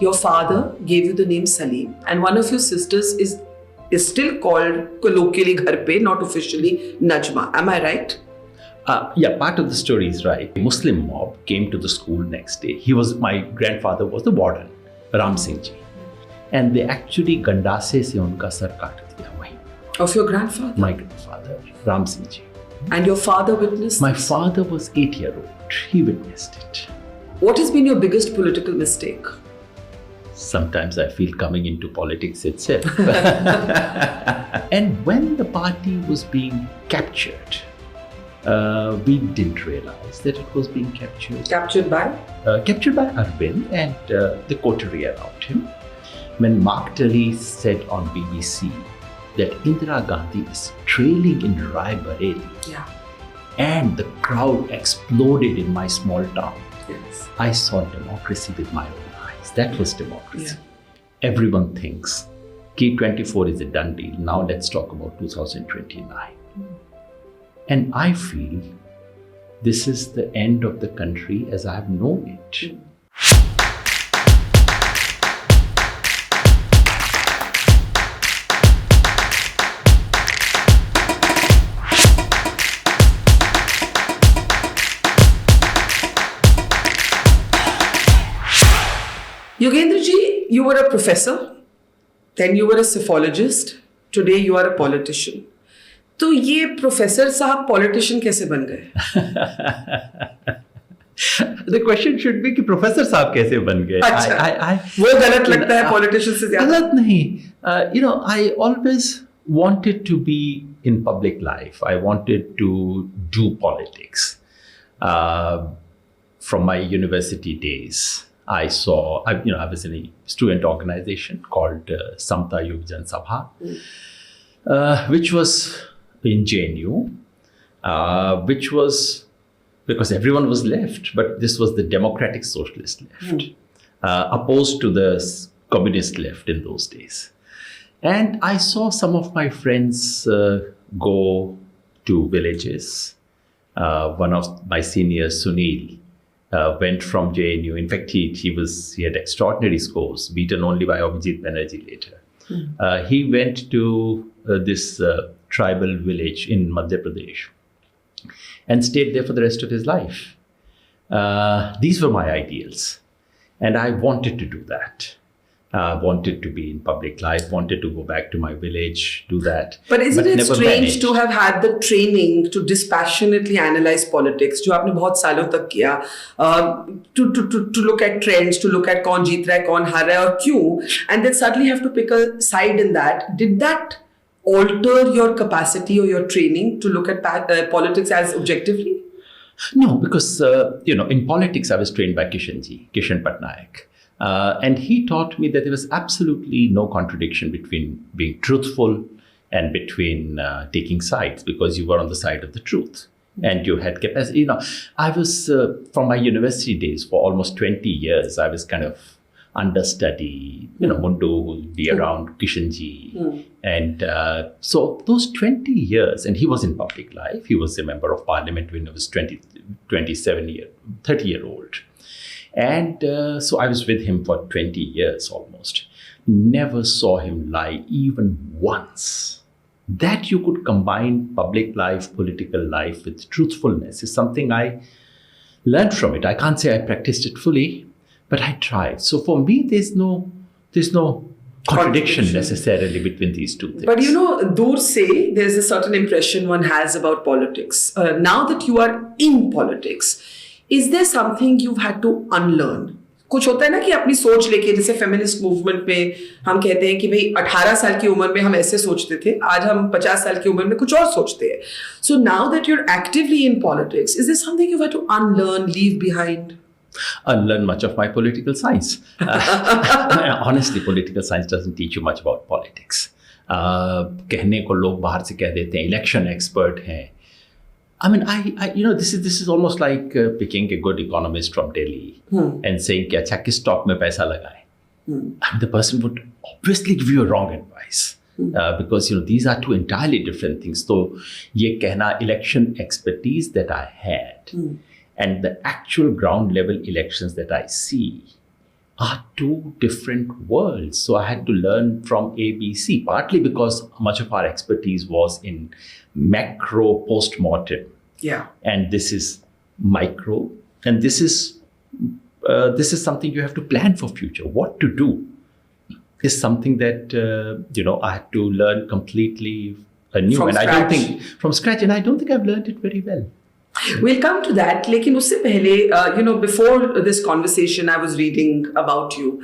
your father gave you the name Salim, and one of your sisters is still called colloquially Ghar Pe, not officially Nazma. Am I right? Yeah, part of the story is right. A Muslim mob came to the school next day. My grandfather was the warden, Ram Singh ji. And they actually gandase se unka sar kaat diya wahi. Of your grandfather? My grandfather, Ram Singh ji. And your father witnessed My this? father was 8-year-old. He witnessed it. What has been your biggest political mistake? Sometimes I feel coming into politics itself. And when the party was being captured, we didn't realize that it was being captured. Captured by? Captured by Arvind and the coterie around him. When Mark Terry said on BBC that Indira Gandhi is trailing in Raebareilly, Yeah. and the crowd exploded in my small town, Yes. I saw democracy with my own eyes. That was democracy. Yeah. Everyone thinks K24 is a done deal. Now let's talk about 2029. And I feel this is the end of the country as I have known it. Yogendra ji, you were a professor, then you were a psephologist, today you are a politician. तो ये professor साहब politician कैसे बन गए? The question should be कि professor साहब कैसे बन गए? अच्छा, वो गलत लगता है पॉलिटिशियन से ज़्यादा? गलत नहीं. I always wanted to be in public life. I wanted to do politics. From my university days, I was in a student organization called Samta Yug Jan Sabha, which was in JNU, which was because everyone was left, but this was the democratic socialist left, opposed to the communist left in those days. And I saw some of my friends go to villages. One of my seniors, Sunil, went from JNU. In fact, he had extraordinary scores, beaten only by Abhijit Banerjee later. He went to this tribal village in Madhya Pradesh and stayed there for the rest of his life. These were my ideals, and I wanted to do that. Wanted to be in public life, wanted to go back to my village, do that. But isn't it never strange managed. to have had the training to dispassionately analyze politics, जो आपने बहुत सालों तक किया, to look at trends, to look at कौन जीत रहा है, कौन हार रहा है और क्यों, and then suddenly have to pick a side in that. Did that alter your capacity or your training to look at politics as objectively? No, because in politics I was trained by Kishan Patnaik. And he taught me that there was absolutely no contradiction between being truthful and between taking sides, because you were on the side of the truth and you had capacity. I was, from my university days, for almost 20 years, I was kind of understudy, Mundu would be around Kishanji. And so those 20 years, and he was in public life, he was a member of parliament when he was 30-year-old. And so I was with him for 20 years almost. Never saw him lie even once. That you could combine public life, political life with truthfulness is something I learned from it. I can't say I practiced it fully, but I tried. So for me, there's no contradiction necessarily between these two things. But दूर से there's a certain impression one has about politics. Now that you are in politics, is there something you've had to unlearn? कुछ होता है ना कि अपनी सोच लेके, जैसे फेमिनिस्ट मूवमेंट में हम कहते हैं कि भाई 18 साल की उम्र में हम ऐसे सोचते थे, आज हम 50 साल की उम्र में कुछ और सोचते हैं. So now that you're actively in politics, is there something you've had to unlearn, leave behind? Unlearn much of my political science. Honestly, political science doesn't teach you much about politics. कहने को लोग बाहर से कह देते हैं, election expert हैं. I mean, this is almost like picking a good economist from Delhi and saying, "Kya acha kis stock mein paisa lagaye?" I mean, the person would obviously give you a wrong advice because these are two entirely different things. So, ye कहना election expertise that I had and the actual ground level elections that I see, are two different worlds. So I had to learn from ABC, partly because much of our expertise was in macro post-mortem. Yeah. And this is micro, and this is something you have to plan for future. What to do is something that I had to learn completely anew, From and scratch. I don't think from scratch, and I don't think I've learned it very well. We'll come to that. लेकिन उससे पहले, before this conversation, I was reading about you.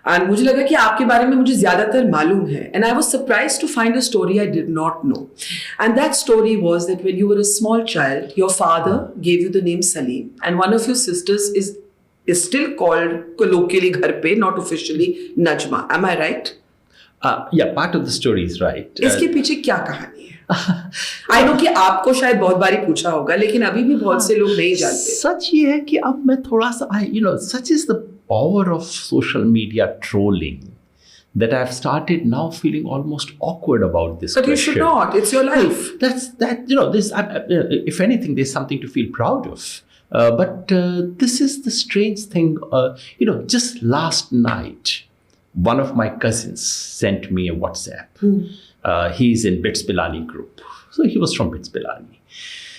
And मुझे लगा कि आपके बारे में मुझे ज़्यादातर मालूम है. And I was surprised to find a story I did not know. And that story was that when you were a small child, your father gave you the name Salim. And one of your sisters is still called colloquially घर पे, not officially Nazma. Am I right? Yeah, part of the story is right. इसके पीछे क्या कहानी है? I know कि आपको शायद बहुत बारी पूछा होगा, लेकिन अभी भी बहुत से लोग नहीं जानते. सच ये है कि अब मैं थोड़ा सा, such is the power of social media trolling that I've started now feeling almost awkward about this But question. you should not. It's your life. This, if anything, there's something to feel proud of. But this is the strange thing. Just last night, one of my cousins sent me a WhatsApp. He's in Bits Pilani group. So he was from Bits Pilani.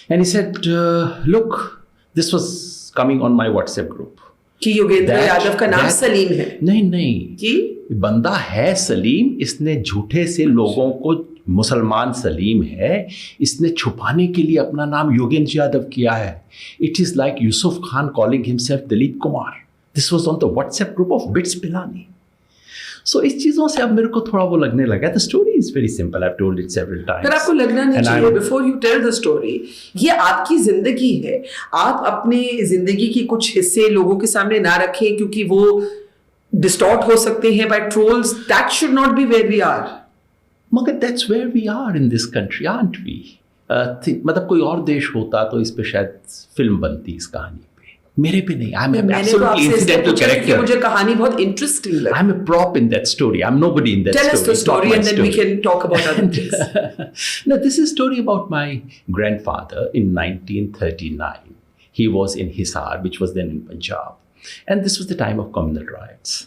And he said, look, this was coming on my WhatsApp group. कि योगेंद्र यादव का नाम सलीम है. नहीं कि बंदा है सलीम, इसने झूठे से लोगों को मुसलमान सलीम है, इसने छुपाने के लिए अपना नाम योगेंद्र यादव किया है. It is like Yusuf Khan calling himself Dilip Kumar. This was on the WhatsApp group of BITS Pilani. So इस चीज़ों से अब मेरे को थोड़ा वो लगने लगा. The story is very simple. I have told it several times. पर आपको लगना नहीं चाहिए before you tell the story. ये आपकी जिंदगी है. आप अपने जिंदगी की कुछ हिस्से लोगों के सामने ना रखें क्योंकि वो डिस्टॉर्ट हो सकते हैं by trolls. That should not be where we are. मगर that's where we are in this country, aren't we? मतलब कोई और देश होता तो इस पे शायद फिल्म बनती इस कहानी. मेरे पे नहीं. I'm an absolutely incidental character. मुझे कहानी बहुत इंटरेस्टिंग लगी. I'm a prop in that story. I'm nobody in that story. Tell us the story and then we can talk about other things. No, this is a story about my grandfather in 1939. He was in Hisar, which was then in Punjab. And this was the time of communal riots.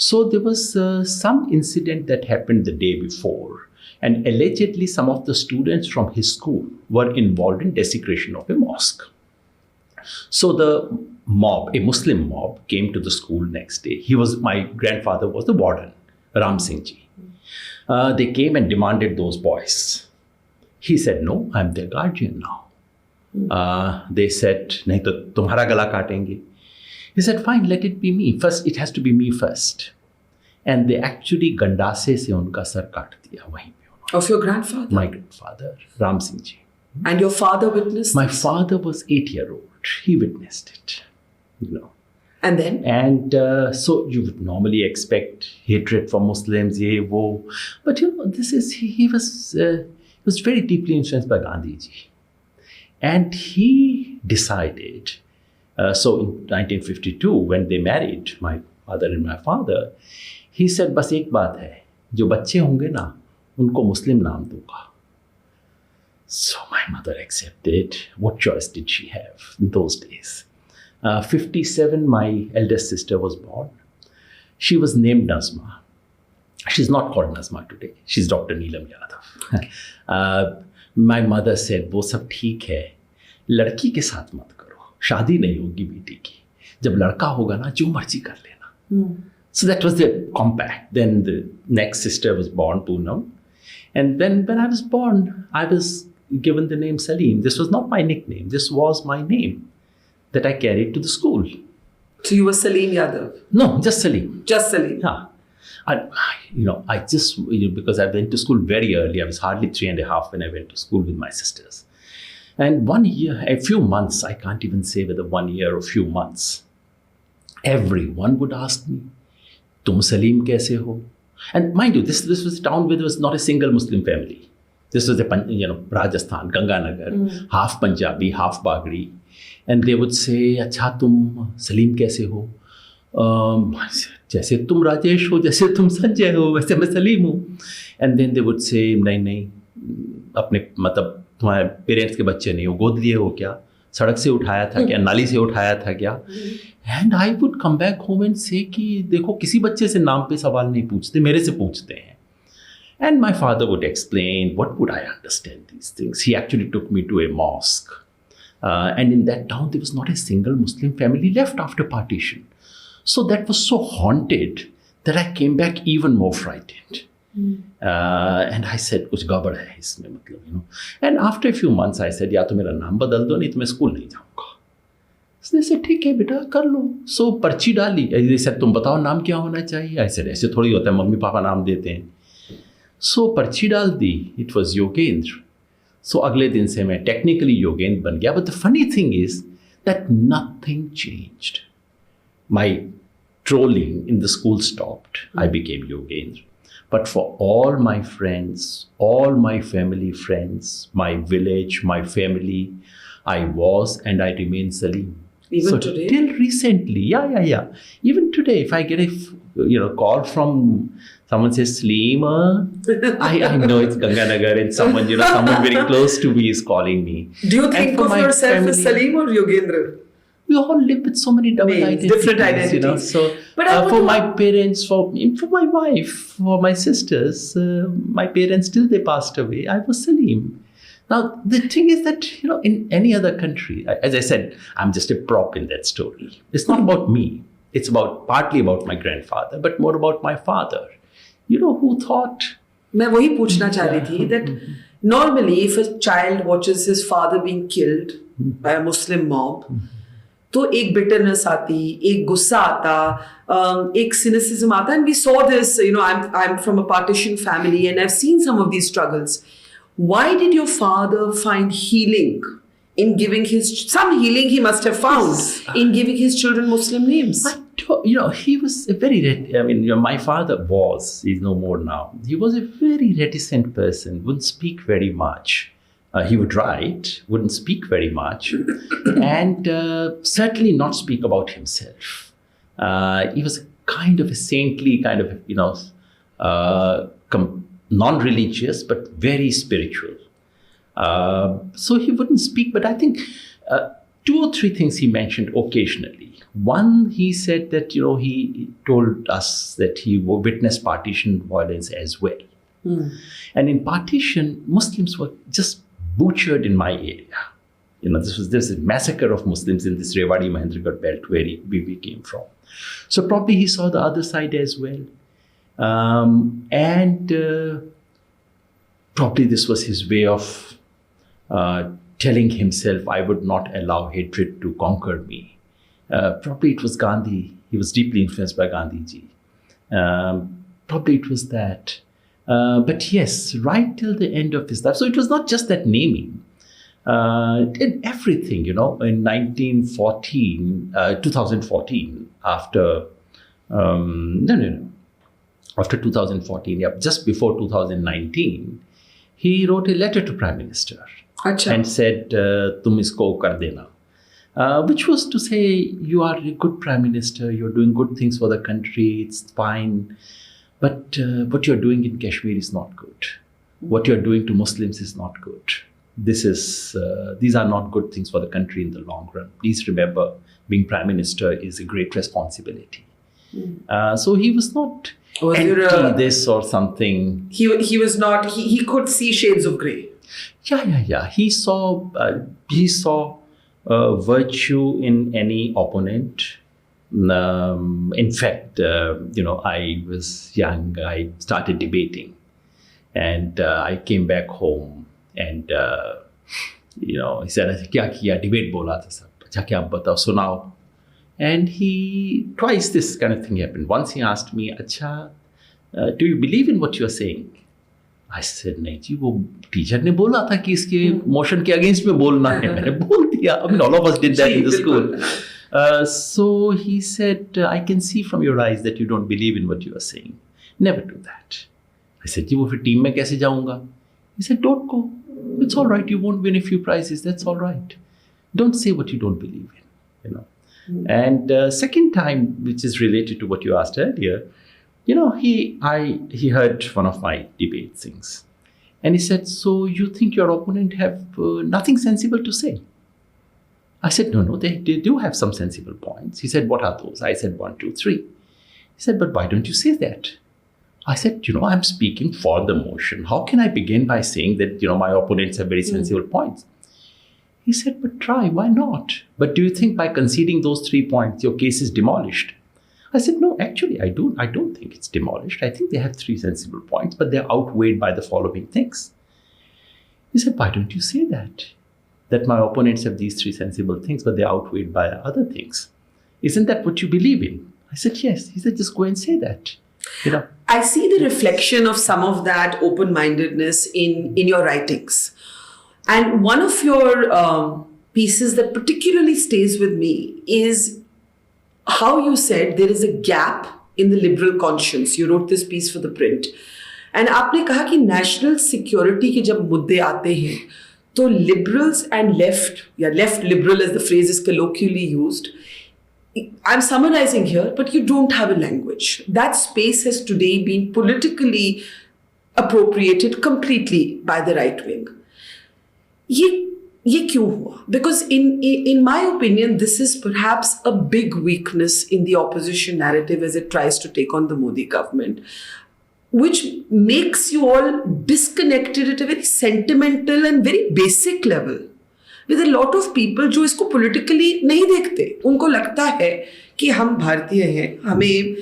So there was some incident that happened the day before. And allegedly some of the students from his school were involved in desecration of a mosque. So the mob, a Muslim mob, came to the school next day. My grandfather was the warden, Ram Singh ji. They came and demanded those boys. He said, no, I'm their guardian now. They said, nahi to tumhara gala kaatenge. He said, fine, let it be me. First, it has to be me first. And they actually gandase se unka sar kaat diya wahin pe. Of your grandfather? My grandfather, Ram Singh ji. And your father witnessed My father was 8-year-old. He witnessed it, And then? And so you would normally expect hatred for Muslims, ye, wo. But he was very deeply influenced by Gandhi ji. And he decided, so in 1952, when they married, my mother and my father, he said, bas ek baat hai, jo bacche honge na, unko Muslim naam dunga. So my mother accepted. What choice did she have in those days? 57, my eldest sister was born. She was named Nazma. She's not called Nazma today. She's Dr. Neelam Yadav. My mother said, वो सब ठीक है, लड़की के साथ मत करो, शादी नहीं होगी बेटी की. जब लड़का होगा ना, जो मर्जी कर लेना. So that was the compact. Then the next sister was born, Poonam. And then when I was born, I was given the name Salim. This was not my nickname. This was my name that I carried to the school. So you were Salim Yadav? No, just Salim. Just Salim. Yeah. I just, because I went to school very early. I was hardly 3.5 when I went to school with my sisters. And 1 year, a few months, I can't even say whether 1 year or few months, everyone would ask me, Tum Salim kaise ho? And mind you, this was a town where there was not a single Muslim family. This was Rajasthan, Ganganagar, half Punjabi, half Bagri. And they would say, अच्छा तुम सलीम कैसे हो? जैसे तुम राजेश हो, जैसे तुम संजय हो, वैसे मैं सलीम हूँ. And then they would say, नहीं, अपने मतलब तुम्हारे पेरेंट्स के बच्चे नहीं हो, गोद लिए हो क्या? सड़क से उठाया था क्या, नाली से उठाया था क्या. And I would come back home and से कि देखो किसी बच्चे से नाम पे सवाल नहीं पूछते, मेरे से पूछते हैं. And my father would explain, what would I understand these things? He actually took me to a mosque. And in that town, there was not a single Muslim family left after partition. So that was so haunted that I came back even more frightened. And I said, कुछ गड़बड़ है इसमें, मतलब, you know. And after a few months, I said, या तो मेरा नाम बदल दो, नहीं तो मैं स्कूल नहीं जाऊँगा. उसने से ठीक है बेटा कर लो. सो पर्ची डाली. I said, तुम बताओ नाम क्या होना चाहिए. I said, ऐसे थोड़ी होता है, मम्मी पापा नाम देते हैं. सो पर्ची डाल दी. It was Yogendra. सो अगले दिन से मैं टेक्निकली योगेंद्र बन गया. But the funny thing is that nothing changed. My trolling in the school stopped. I became Yogendra. But for all my friends, all my family friends, my village, my family, I was and I remain Salim. Even today? Till recently, yeah. Even today, if I get a call from someone says Salim, I know it's Ganganagar and someone very close to me is calling me. Do you think of yourself as Salim or Yogendra? We all live with so many double identities. Different identities. So, but for my parents, for my wife, for my sisters, my parents, till they passed away, I was Salim. Now, the thing is that, in any other country, as I said, I'm just a prop in that story. It's not about me. It's partly about my grandfather, but more about my father. Who thought? मैं वही पूछना चाह रही थी that normally if a child watches his father being killed by a Muslim mob, तो एक bitterness आती, एक गुस्सा आता, एक cynicism आता, and we saw this. I'm from a partition family, and I've seen some of these struggles. Why did your father find healing in giving some healing he must have found in giving his children Muslim names? He was a very, my father he's no more now. He was a very reticent person, wouldn't speak very much. He would write, wouldn't speak very much, and certainly not speak about himself. He was kind of a saintly, kind of, non-religious, but very spiritual. So he wouldn't speak, but I think 2 or 3 things he mentioned occasionally. One, he said that, he told us that he witnessed partition violence as well. And in partition, Muslims were just butchered in my area. There's a massacre of Muslims in this Raebareilly Mahendragarh belt where we came from. So probably he saw the other side as well. And probably this was his way of telling himself, I would not allow hatred to conquer me. Probably it was Gandhi. He was deeply influenced by Gandhi ji. Probably it was that. But yes, right till the end of his life. So it was not just that naming. In everything, in 2014, after, after 2014, just before 2019, he wrote a letter to Prime Minister and said, tum isko kar dena. Which was to say, you are a good Prime Minister, you're doing good things for the country, it's fine. But what you're doing in Kashmir is not good. What you're doing to Muslims is not good. These are not good things for the country in the long run. Please remember, being Prime Minister is a great responsibility. So he was not this or something. He was not. He could see shades of grey. Yeah. He saw virtue in any opponent. In fact, I was young, I started debating, and I came back home, and he said, "Kya kiya? Debate bola tha sab. Acha kya batao, sunao." And twice this kind of thing happened. Once he asked me, "Acha, do you believe in what you are saying?" I said, "नहीं जी, वो teacher ने बोला था कि इसके motion के against में बोलना है." मैंने बोल दिया. I mean, all of us did that in the school. So he said, I can see from your eyes that you don't believe in what you are saying. Never do that. I said, जी वो फिर team में कैसे जाऊँगा? He said, don't go. It's all right. You won't win a few prizes. That's all right. Don't say what you don't believe in. And second time, which is related to what you asked earlier, he heard one of my debate things, and he said, so you think your opponent have nothing sensible to say? I said, no, they do have some sensible points. He said, what are those? I said, 1, 2, 3. He said, but why don't you say that? I said, I'm speaking for the motion. How can I begin by saying that, my opponents have very sensible points? He said, but try, why not? But do you think by conceding those 3 points, your case is demolished? I said, no, actually, I don't think it's demolished. I think they have 3 sensible points, but they're outweighed by the following things. He said, why don't you say that? That my opponents have these 3 sensible things, but they're outweighed by other things. Isn't that what you believe in? I said, yes. He said, just go and say that. I see the reflection of some of that open-mindedness in your writings. And one of your pieces that particularly stays with me is how you said there is a gap in the liberal conscience. You wrote this piece for the print. And आपने कहा कि national security के जब मुद्दे आते हैं, तो liberals and left liberal as the phrase is colloquially used, I'm summarizing here, but you don't have a language. That space has today been politically appropriated completely by the right wing. ये क्यों हुआ? Because in my opinion, this is perhaps a big weakness in the opposition narrative as it tries to take on the Modi government, which makes you all disconnected at a very sentimental and very basic level with a lot of people जो इसको politically नहीं देखते. उनको लगता है कि हम भारतीय हैं, हमें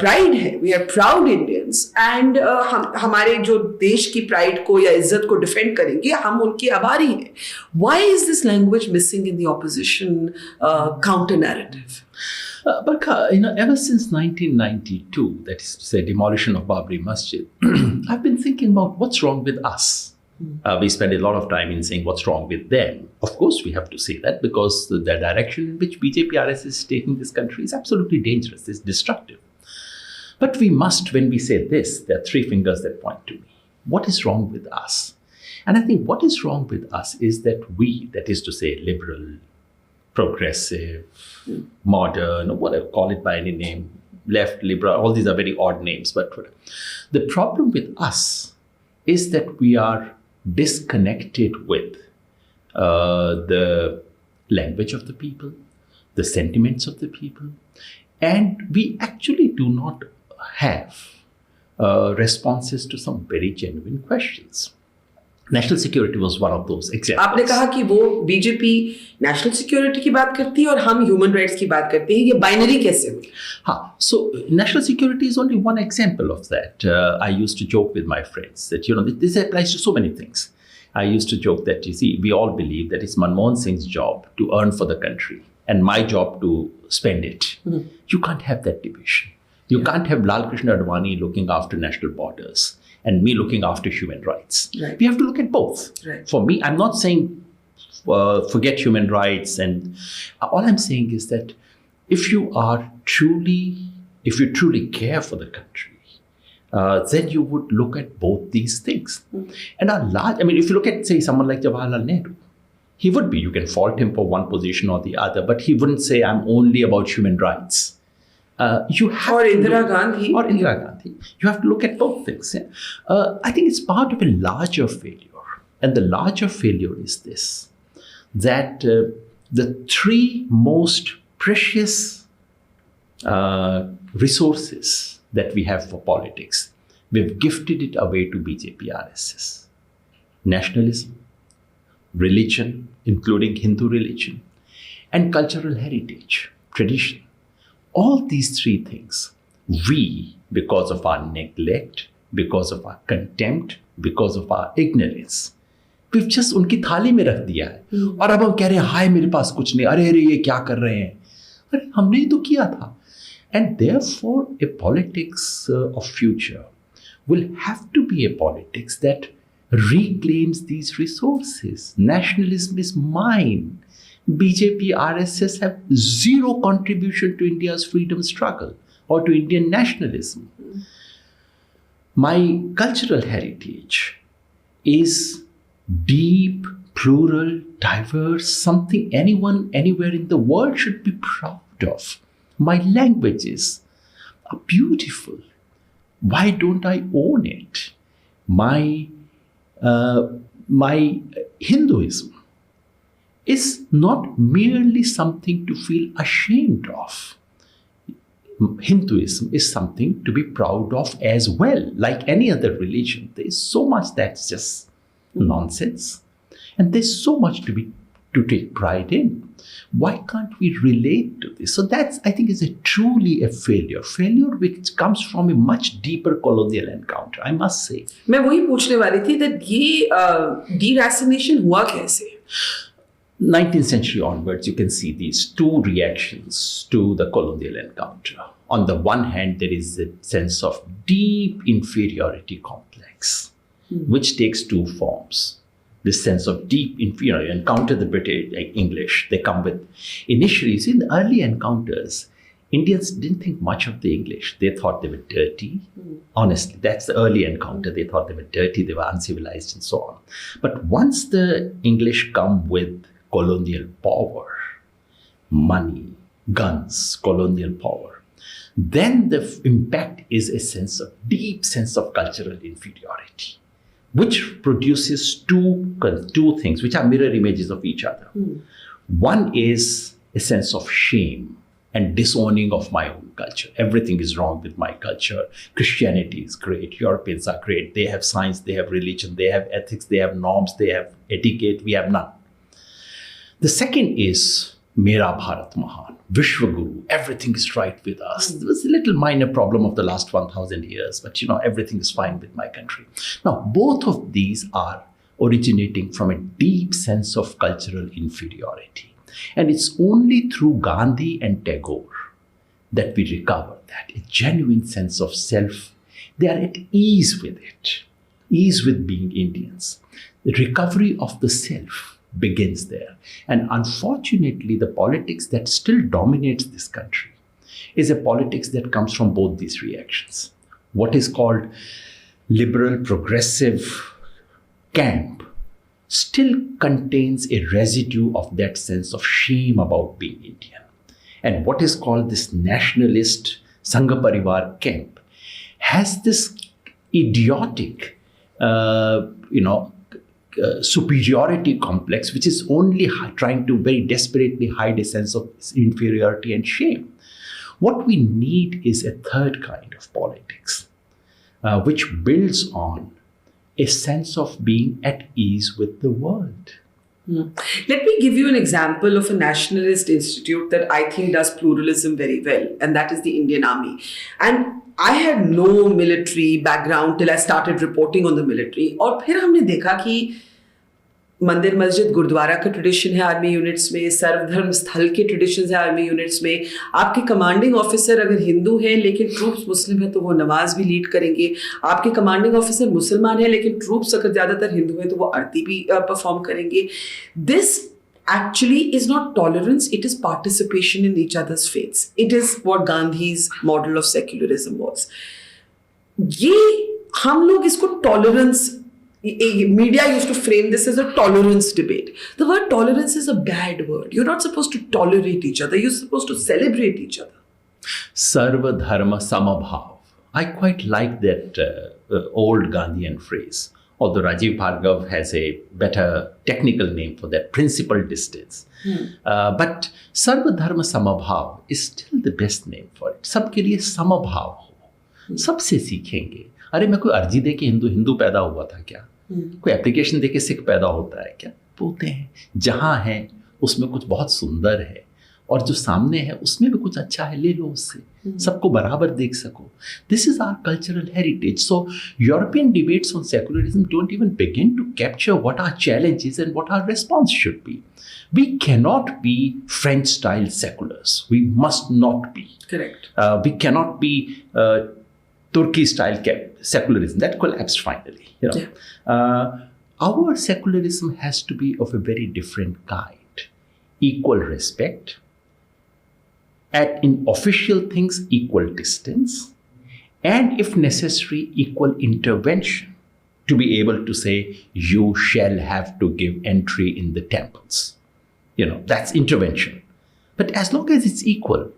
pride है, we are proud Indians, and हमारे जो देश की pride को या इज्जत को defend करेंगे, हम उनके आभारी हैं. Why is this language missing in the opposition counter narrative? Barkha, ever since 1992, that is to say, demolition of Babri Masjid, I've been thinking about what's wrong with us. We spend a lot of time in saying what's wrong with them. Of course, we have to say that because the direction in which BJP RSS is taking this country is absolutely dangerous, it's destructive. But we must, when we say this, there are 3 fingers that point to me. What is wrong with us? And I think what is wrong with us is that we, that is to say, liberal, progressive, modern, or whatever, call it by any name, left, liberal, all these are very odd names. But the problem with us is that we are disconnected with the language of the people, the sentiments of the people, and we actually do not have responses to some very genuine questions. National security was one of those examples. आपने कहा कि वो BJP national security की बात करती है और हम ह्यूमन राइट्स की बात करते हैं. ये बाइनरी कैसे हुई? हाँ, so national security is only one example of that. I used to joke with my friends that this applies to so many things. I used to joke that we all believe that it's Manmohan Singh's job to earn for the country and my job to spend it. Mm-hmm. You can't have that division. You can't have Lal Krishna Advani looking after national borders and me looking after human rights. Right. We have to look at both. Right. For me, I'm not saying forget human rights, and all I'm saying is that if you truly care for the country, then you would look at both these things. And if you look at, say, someone like Jawaharlal Nehru, he would be, you can fault him for one position or the other, but he wouldn't say, I'm only about human rights. Indira Gandhi. You have to look at both things. Yeah? I think it's part of a larger failure. And the larger failure is this, that the 3 most precious resources that we have for politics, we've gifted it away to BJP RSS. Nationalism, religion, including Hindu religion, and cultural heritage, tradition. All these 3 things, we, because of our neglect, because of our contempt, because of our ignorance, we've just उनकी थाली में रख दिया है. और अब हम कह रहे हैं, हाय मेरे पास कुछ नहीं, अरे ये क्या कर रहे हैं? अरे हमने ही तो किया था. And therefore, a politics of future will have to be a politics that reclaims these resources. Nationalism is mine. BJP RSS have 0 contribution to India's freedom struggle or to Indian nationalism. My cultural heritage is deep, plural, diverse, something anyone, anywhere in the world should be proud of. My languages are beautiful. Why don't I own it? My Hinduism is not merely something to feel ashamed of. Hinduism is something to be proud of as well. Like any other religion, there is so much that's just nonsense, and there's so much to take pride in. Why can't we relate to this? So that's, I think, is truly a failure which comes from a much deeper colonial encounter, I must say. मैं वही पूछने वाली थी that ये deracination हुआ कैसे? 19th century onwards, you can see these two reactions to the colonial encounter. On the one hand, there is a sense of deep inferiority complex, which takes two forms. This sense of deep inferiority, you encounter the British, like English, they come with, initially, you see, in the early encounters, Indians didn't think much of the English. They thought they were dirty. Honestly, that's the early encounter. They thought they were dirty, they were uncivilized, and so on. But once the English come with colonial power, money, guns, colonial power, then the impact is a deep sense of cultural inferiority, which produces two things, which are mirror images of each other. One is a sense of shame and disowning of my own culture. Everything is wrong with my culture. Christianity is great. Europeans are great. They have science, they have religion, they have ethics, they have norms, they have etiquette. We have none. The second is Mera Bharat Mahan, Vishwaguru. Everything is right with us. There was a little minor problem of the last 1,000 years, but everything is fine with my country. Now, both of these are originating from a deep sense of cultural inferiority. And it's only through Gandhi and Tagore that we recover that, a genuine sense of self. They are at ease with it, ease with being Indians. The recovery of the self begins there. And unfortunately, the politics that still dominates this country is a politics that comes from both these reactions. What is called liberal progressive camp still contains a residue of that sense of shame about being Indian. And what is called this nationalist Sangha Parivar camp has this idiotic, superiority complex, which is only trying to very desperately hide a sense of inferiority and shame. What we need is a third kind of politics, which builds on a sense of being at ease with the world. Let me give you an example of a nationalist institute that I think does pluralism very well, and that is the Indian Army. And I had no military background till I started reporting on the military. और फिर हमने देखा कि मंदिर मस्जिद गुरुद्वारा का tradition है army units में, सर्वधर्म स्थल के ट्रेडिशंस है आर्मी यूनिट्स में. आपके कमांडिंग ऑफिसर अगर हिंदू हैं लेकिन ट्रूप्स मुस्लिम है तो वो नमाज भी लीड करेंगे. आपके कमांडिंग ऑफिसर मुसलमान है लेकिन ट्रूप्स अगर ज़्यादातर हिंदू हैं तो वो आरती भी परफॉर्म करेंगे. This actually is not tolerance, it is participation in each other's faiths. It is what Gandhi's model of secularism was. ये हम लोग इसको tolerance, media used to frame this as a tolerance debate. The word tolerance is a bad word. You're not supposed to tolerate each other, you're supposed to celebrate each other. Sarva dharma samabhav. I quite like that old Gandhian phrase. Although Rajiv Bhargav has a better technical name for that, principled distance. But Sarva Dharma Samabhav is still the best name for it. सबके लिए समभाव हो, सबसे सीखेंगे. अरे मैं कोई अर्जी दे के हिंदू पैदा हुआ था क्या? कोई एप्लीकेशन दे के सिख पैदा होता है क्या? होते हैं. जहाँ है उसमें कुछ बहुत सुंदर है और जो सामने है उसमें भी कुछ अच्छा है, ले लो उससे. सबको बराबर देख सको. This is our cultural heritage. So European debates on secularism don't even begin to capture what our challenge is and what our response should be. We cannot be French-style seculars. We must not be. Correct. We cannot be Turkey-style secularism. That collapsed finally. Our secularism has to be of a very different kind. Equal respect. In official things, equal distance, and if necessary, equal intervention to be able to say, you shall have to give entry in the temples. That's intervention. But as long as it's equal,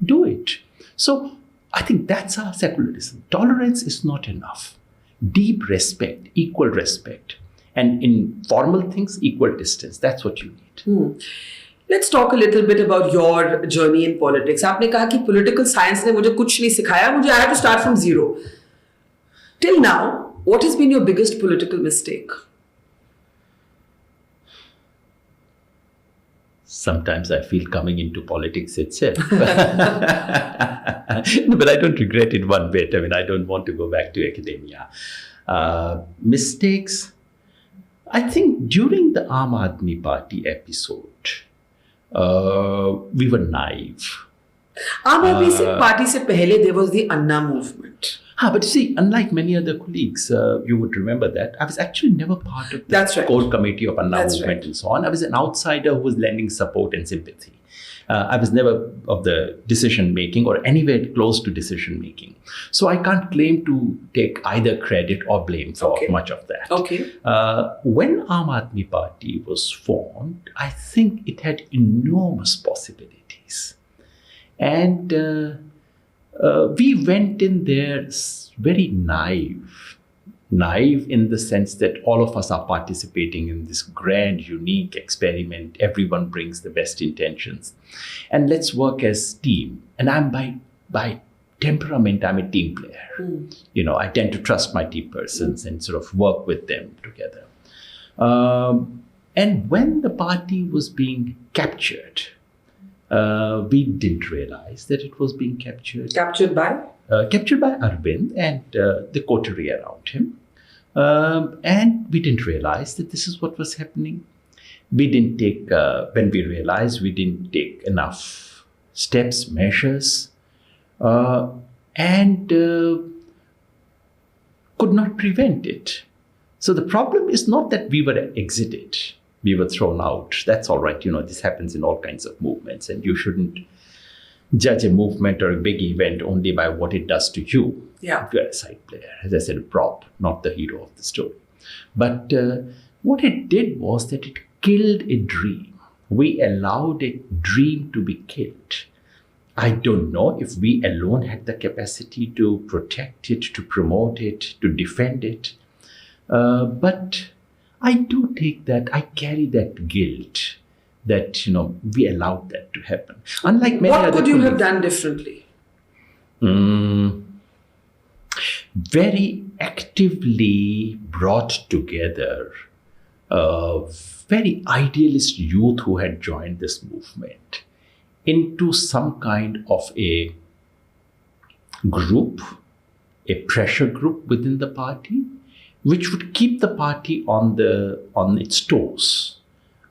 do it. So I think that's our secularism. Tolerance is not enough. Deep respect, equal respect, And in formal things, equal distance. That's what you need. Let's talk a little bit about your journey in politics. आपने कहा कि political science ने मुझे कुछ नहीं सिखाया, मुझे I had to start from zero. Till now, what has been your biggest political mistake? Sometimes I feel coming into politics itself. No, but I don't regret it one bit. I mean, I don't want to go back to academia. Mistakes, I think during the Aam Aadmi Party episode, we were naive. Aam Aadmi Party se pehle there was the Anna movement. But you see, unlike many other colleagues, you would remember that I was actually never part of the core committee of Anna movement and so on. I was an outsider who was lending support and sympathy. I was never of the decision making or anywhere close to decision making. So I can't claim to take either credit or blame for much of that. When Aam Aadmi Party was formed, I think it had enormous possibilities. And we went in there very naive in the sense that all of us are participating in this grand, unique experiment. Everyone brings the best intentions. And let's work as team. And I'm by temperament, I'm a team player. You know, I tend to trust my team persons and sort of work with them together. And when the party was being captured, we didn't realize that it was being captured. Captured by? Captured by Arvind and the coterie around him. And we didn't realize that this is what was happening. We didn't take, when we realized, we didn't take enough steps, measures, and could not prevent it. So the problem is not that we were exited. We were thrown out. That's all right. You know, this happens in all kinds of movements, and you shouldn't judge a movement or a big event only by what it does to you. Yeah. If you're a side player, as I said, a prop, not the hero of the story. But what it did was that it killed a dream. We allowed a dream to be killed. I don't know if we alone had the capacity to protect it, to promote it, to defend it. But I do take that, I carry that guilt that, you know, we allowed that to happen. Unlike many other What could you have done differently? Very actively brought together very idealist youth who had joined this movement into some kind of a group, a pressure group within the party, which would keep the party on its toes,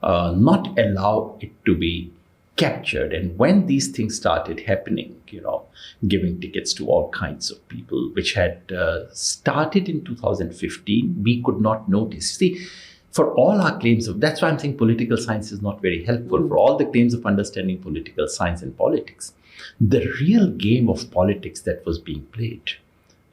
not allow it to be captured. And when these things started happening, you know, giving tickets to all kinds of people, which had started in 2015, we could not notice. See, for all our claims of, that's why I'm saying political science is not very helpful. For all the claims of understanding political science and politics, the real game of politics that was being played,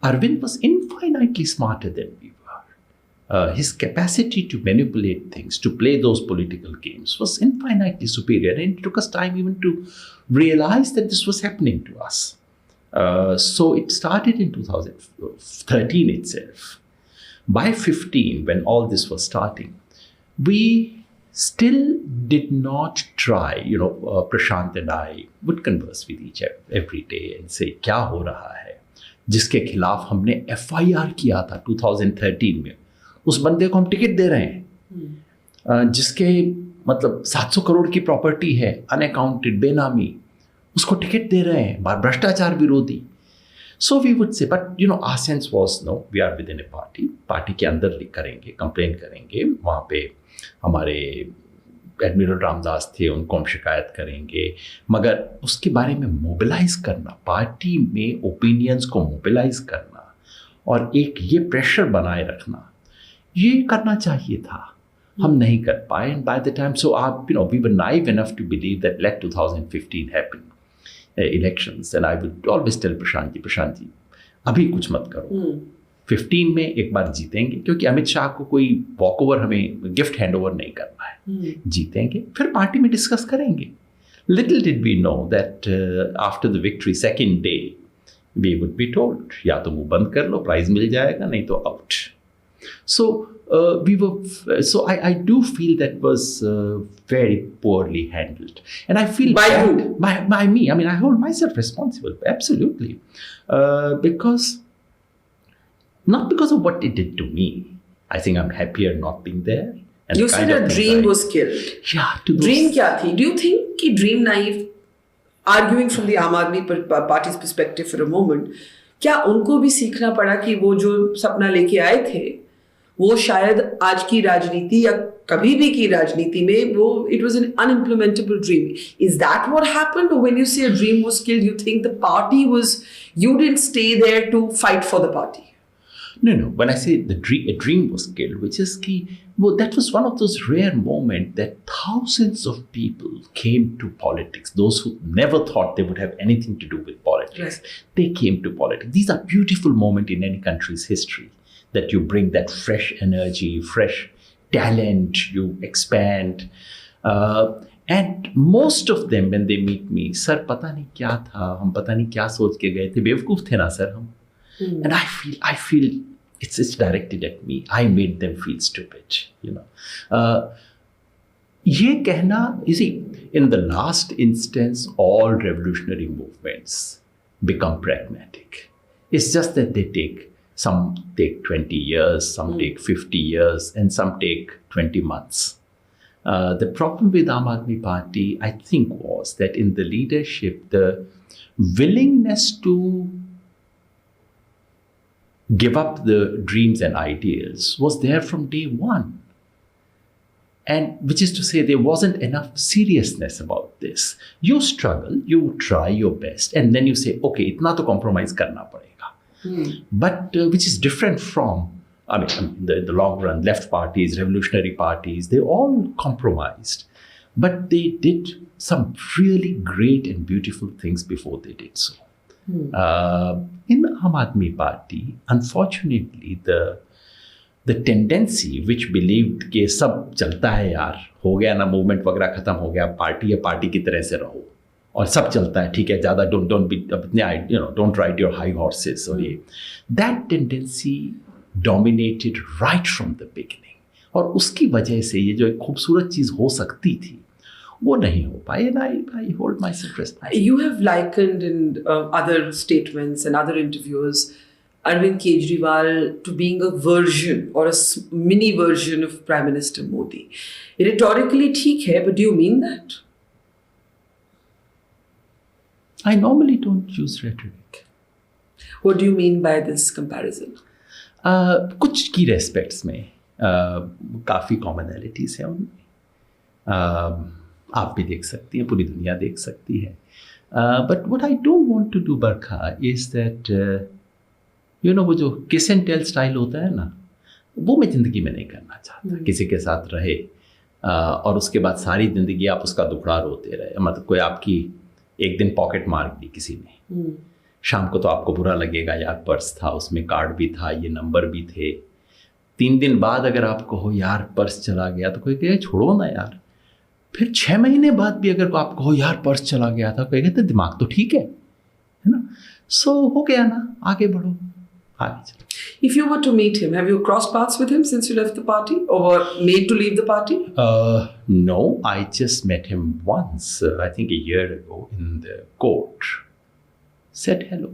Arvind was infinitely smarter than we were. His capacity to manipulate things, to play those political games was infinitely superior. And it took us time even to realize that this was happening to us. So it started in 2013 itself. By 15, when all this was starting, we still did not try, you know, Prashant and I would converse with each other every day and say, क्या हो रहा है? जिसके खिलाफ हमने FIR किया था 2013 में, उस बंदे को हम टिकट दे रहे हैं, जिसके मतलब 700 करोड़ की प्रॉपर्टी है, अनअकाउंटेड, बेनामी, उसको टिकट दे रहे हैं, भ्रष्टाचार विरोधी. So we would say, but you know, our sense was, no, we are within a party. Party के अंदर करेंगे, कंप्लेन करेंगे, वहाँ पे हमारे एडमिरल रामदास थे, उनको हम शिकायत करेंगे. मगर उसके बारे में मोबिलाइज करना, पार्टी में ओपिनियंस को मोबिलाइज करना और एक ये प्रेशर बनाए रखना, ये करना चाहिए था. हम नहीं कर पाए. And by the time, so we were naive enough to believe that let 2015 happen. Elections, and I would always tell Prashant ji, अभी कुछ मत करो. 15 में एक बार जीतेंगे, क्योंकि अमित शाह को कोई वॉकओवर, हमें गिफ्ट हैंडओवर नहीं करना है. जीतेंगे, फिर पार्टी में डिस्कस करेंगे. Little did we know that after the victory, second day, we would be told, या तो मुंह बंद कर लो, प्राइज मिल जाएगा, नहीं तो out. So I do feel that was very poorly handled, and I feel By bad- who? by me. I mean, I hold myself responsible, absolutely, because not because of what it did to me. I think I'm happier not being there. And You the said kind of a things dream I- was killed. Yeah, to those, Dream क्या थी? Do you think कि dream naive, arguing from the Aam Aadmi Party's perspective for a moment, क्या उनको भी सीखना पड़ा कि वो जो सपना लेके आए थे, वो शायद आज की राजनीति या कभी भी की राजनीति में वो it was an unimplementable dream. Is that what happened? Or when you say a dream was killed, you think the party was, you didn't stay there to fight for the party? No. When I say a dream was killed, which is key, well, that was one of those rare moments that thousands of people came to politics. Those who never thought they would have anything to do with politics, Yes. they came to politics. These are beautiful moments in any country's history, that you bring that fresh energy, fresh talent, you expand. And most of them, when they meet me, sir, पता नहीं क्या था, हम पता नहीं क्या सोच के गए थे, बेवकूफ थे ना सर हम. And I feel it's directed at me. I made them feel stupid, ये कहना, you see, in the last instance, all revolutionary movements become pragmatic. It's just that some take 20 years, some take 50 years, and some take 20 months. The problem with Aam Aadmi Party, I think, was that in the leadership, the willingness to give up the dreams and ideals was there from day one. And which is to say, there wasn't enough seriousness about this. You struggle, you try your best, and then you say, okay, itna to compromise karna padega. But which is different from, I mean, in the long run, left parties, revolutionary parties, they all compromised. But they did some really great and beautiful things before they did so. In Aam Aadmi Party, unfortunately, the tendency which believed कि सब चलता है यार, हो गया ना movement वगैरह खत्म हो गया, पार्टी है, पार्टी की तरह से रहो और सब चलता है, ठीक है, ज़्यादा don't ride your high horses और ये, that tendency dominated right from the beginning. और उसकी वजह से ये जो एक खूबसूरत चीज़ हो सकती थी वो नहीं हो पाई. And I hold myself responsible. You have likened in other statements and other interviews Arvind Kejriwal to being a version or a mini version of Prime Minister Modi. Rhetorically ठीक है, but do you mean that? I normally don't use rhetoric. What do you mean by this comparison? कुछ की respects में काफ़ी commonalities हैं उनमें. आप भी देख सकती हैं, पूरी दुनिया देख सकती है. But what I don't want to do Barkha is that वो जो किस एंड टेल स्टाइल होता है ना, वो मैं ज़िंदगी में नहीं करना चाहता. किसी के साथ रहे और उसके बाद सारी ज़िंदगी आप उसका दुखड़ा रोते रहे. मतलब कोई आपकी एक दिन पॉकेट मार दी किसी ने, शाम को तो आपको बुरा लगेगा, यार पर्स था, उसमें कार्ड भी था, ये नंबर भी थे. 3 दिन बाद अगर आपको हो यार पर्स चला गया, तो कोई कहे छोड़ो ना यार. फिर 6 महीने बाद भी अगर आपको हो यार पर्स चला गया था, कोई कहते दिमाग तो ठीक है ना. सो हो गया ना, आगे बढ़ो, आगे चलो. If you were to meet him, have you crossed paths with him since you left the party or were made to leave the party? No, I just met him once, I think a year ago in the court. Said hello.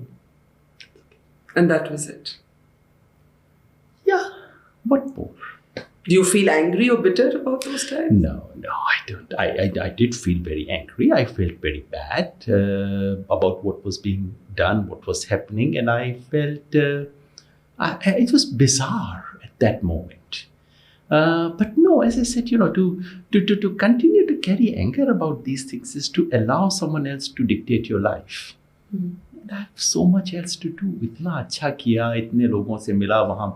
And that was it. Yeah, what more? Do you feel angry or bitter about those times? No, I don't. I did feel very angry. I felt very bad about what was being done, what was happening, and I felt it was bizarre at that moment. But no, as I said, to continue to carry anger about these things is to allow someone else to dictate your life. And I have so much else to do. इतना अच्छा किया, इतने लोगों से मिला, वहाँ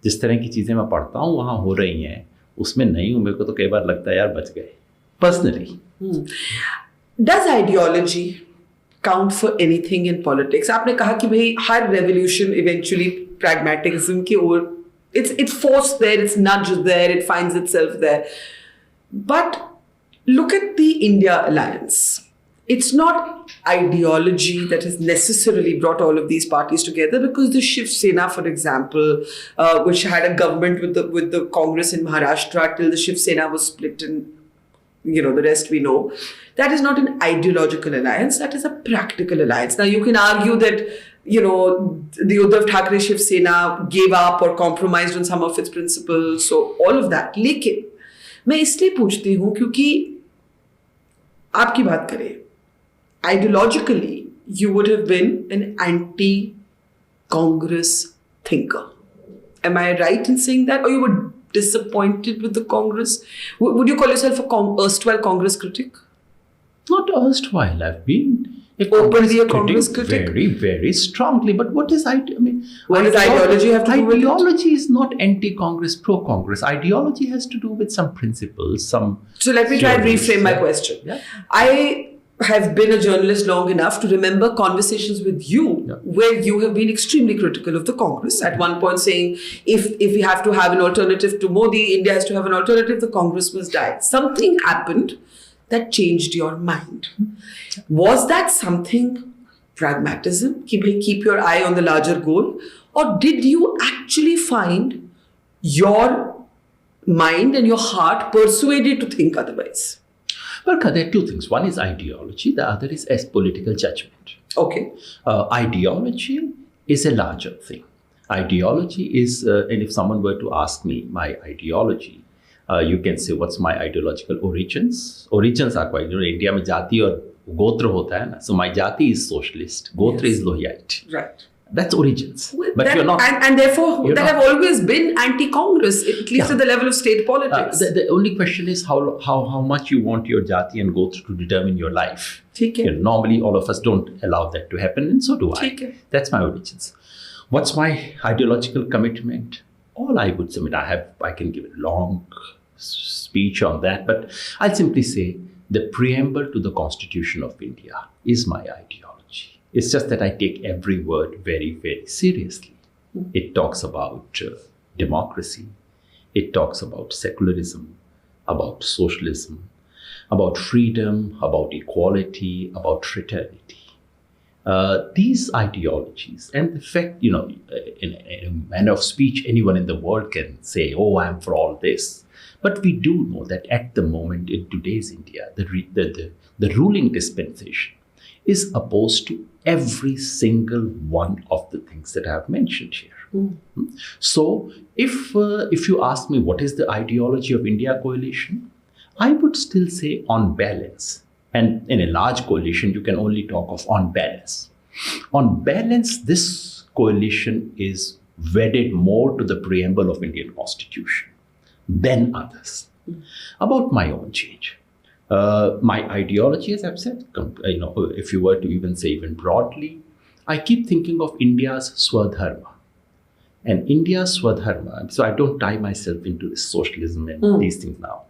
जिस तरह की चीज़ें मैं पढ़ता हूँ वहाँ हो रही हैं, उसमें नहीं हूँ. मेरे को तो कई बार लगता है यार बच गए. Personally. Does ideology count for anything in politics? आपने कहा कि भाई हर revolution eventually pragmatism की ओर, it's forced there, it's nudged there, it finds itself there. But look at the India alliance. it's not ideology that has necessarily brought all of these parties together, because the Shiv Sena, for example, which had a government with the Congress in Maharashtra till the Shiv Sena was split, and the rest we know, that is not an ideological alliance, that is a practical alliance. Now you can argue that the Uddhav Thackeray Shiv Sena gave up or compromised on some of its principles, so all of that. लेकिन मैं इसलिए पूछती हूँ क्योंकि आपकी बात करें, ideologically you would have been an anti-Congress thinker. Am I right in saying that? Or you were disappointed with the Congress? Would you call yourself a erstwhile Congress critic? Not erstwhile. I've been openly a Congress critic. Very, very strongly. But what is what does ideology have to do with it? Ideology is not anti-Congress, pro-Congress. Ideology has to do with some principles, some. So let me try and reframe my question. Yeah. I have been a journalist long enough to remember conversations with you where you have been extremely critical of the Congress. At one point saying, if we have to have an alternative to Modi, India has to have an alternative, the Congress must die. Something happened that changed your mind. Was that something pragmatism? Keep your eye on the larger goal? Or did you actually find your mind and your heart persuaded to think otherwise? Barkha, there are two things. One is ideology, the other is as political judgment. Okay. Ideology is a larger thing. Ideology is, and if someone were to ask me my ideology, you can say, what's my ideological origins? Origins are quite, India mein jati aur gotra hota hai na. So my jati is socialist, gotra is Lohiyite. Right. That's origins. Well, but you're not. And therefore, that have always been anti-Congress, at least at the level of state politics. The only question is how much you want your jati and gotra to determine your life. Normally, all of us don't allow that to happen, and so do I. That's my origins. What's my ideological commitment? All I would submit, I can give a long speech on that, but I'll simply say the preamble to the Constitution of India is my ideology. It's just that I take every word very, very seriously. It talks about democracy. It talks about secularism, about socialism, about freedom, about equality, about fraternity. These ideologies, and the fact, in a manner of speech, anyone in the world can say, oh, I'm for all this. But we do know that at the moment in today's India, the ruling dispensation is opposed to every single one of the things that I have mentioned here. So if you ask me what is the ideology of India coalition, I would still say on balance. And in a large coalition, you can only talk of on balance. On balance, this coalition is wedded more to the preamble of Indian Constitution than others. About my own change. My ideology, as I've said, if you were to even say even broadly, I keep thinking of India's Swadharma. And India's Swadharma, so I don't tie myself into this socialism and these things now.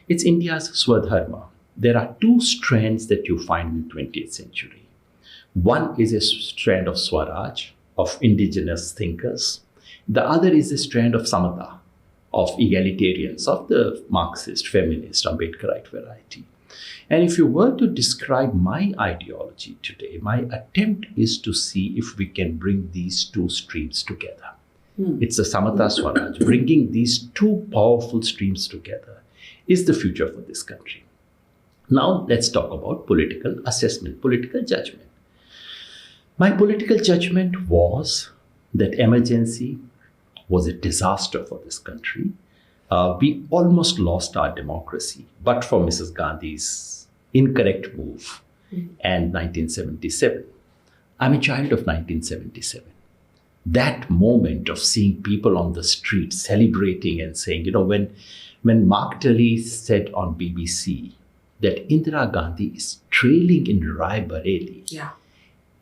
It's India's Swadharma. There are two strands that you find in the 20th century. One is a strand of Swaraj, of indigenous thinkers. The other is a strand of Samatha, of egalitarians, of the Marxist, feminist, Ambedkarite variety. And if you were to describe my ideology today, my attempt is to see if we can bring these two streams together. It's a Samatha Swaraj. Bringing these two powerful streams together is the future for this country. Now, let's talk about political assessment, political judgment. My political judgment was that emergency was a disaster for this country. We almost lost our democracy, but for Mrs. Gandhi's incorrect move and 1977. I'm a child of 1977. That moment of seeing people on the street celebrating and saying, when Mark Tully said on BBC that Indira Gandhi is trailing in Raebareilly,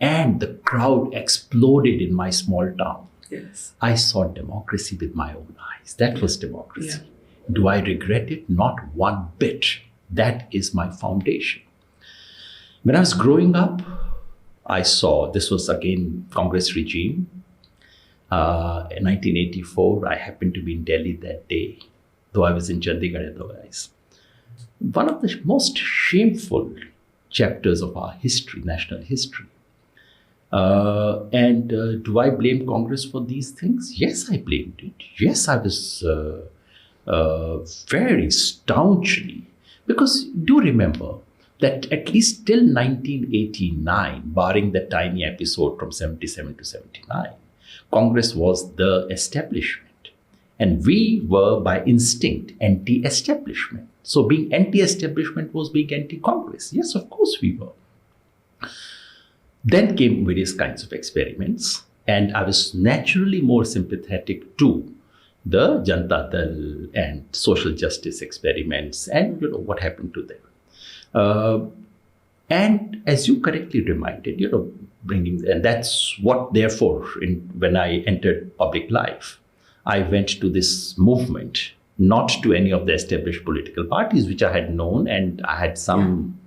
and the crowd exploded in my small town. Yes. I saw democracy with my own eyes. That was democracy. Do I regret it? Not one bit. That is my foundation. When I was growing up, I saw, this was again Congress regime. In 1984, I happened to be in Delhi that day, though I was in Chandigarh otherwise. One of the most shameful chapters of our history, national history. And do I blame Congress for these things? Yes, I blamed it. Yes, I was very staunchly, because do remember that at least till 1989, barring the tiny episode from 77 to 79, Congress was the establishment. And we were, by instinct, anti-establishment. So being anti-establishment was being anti-Congress. Yes, of course we were. Then came various kinds of experiments, and I was naturally more sympathetic to the Janata Dal and social justice experiments and what happened to them. And as you correctly reminded, bringing, and that's what, therefore, when I entered public life, I went to this movement, not to any of the established political parties, which I had known, and I had some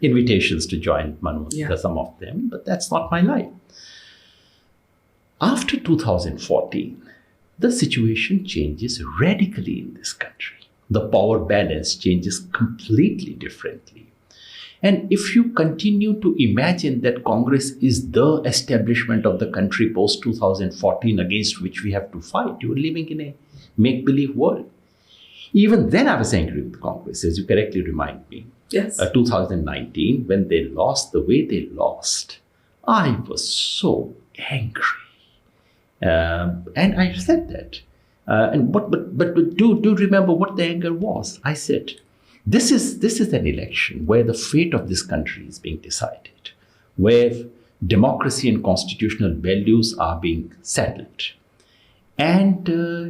invitations to join some of them, but that's not my life. After 2014, the situation changes radically in this country. The power balance changes completely differently. And if you continue to imagine that Congress is the establishment of the country post 2014 against which we have to fight, you are living in a make-believe world. Even then I was angry with Congress, as you correctly remind me. Yes. 2019, when they lost the way they lost, I was so angry. And I said that. But do remember what the anger was. I said, this is an election where the fate of this country is being decided, where democracy and constitutional values are being settled. And